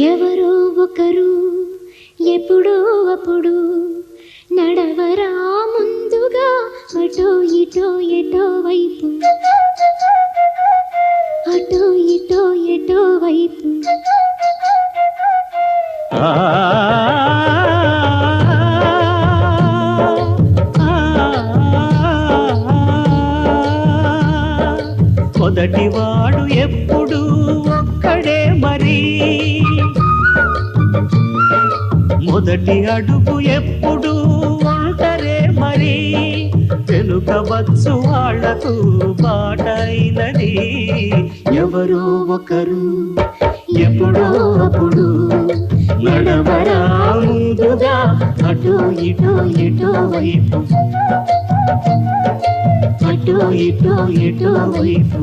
ఎవరో ఒకరు ఎప్పుడో అప్పుడు నడవరా ముందుగా అటో ఇటో ఎటో వైపు, అటో ఇటో ఎటో వైపు. మొదటివాడు ఎప్పుడు ఒక్కడే మరి, మొదటి అడుగు ఎప్పుడు ఒంటరే మరి. వెనుకవచ్చు వాళ్లకు బాటైనది ఎవరో ఒకరు ఎప్పుడో అప్పుడు నడవరా ముందుగా అటో ఇటో ఎటో వైపు, అటో ఇటో ఎటో వైపు.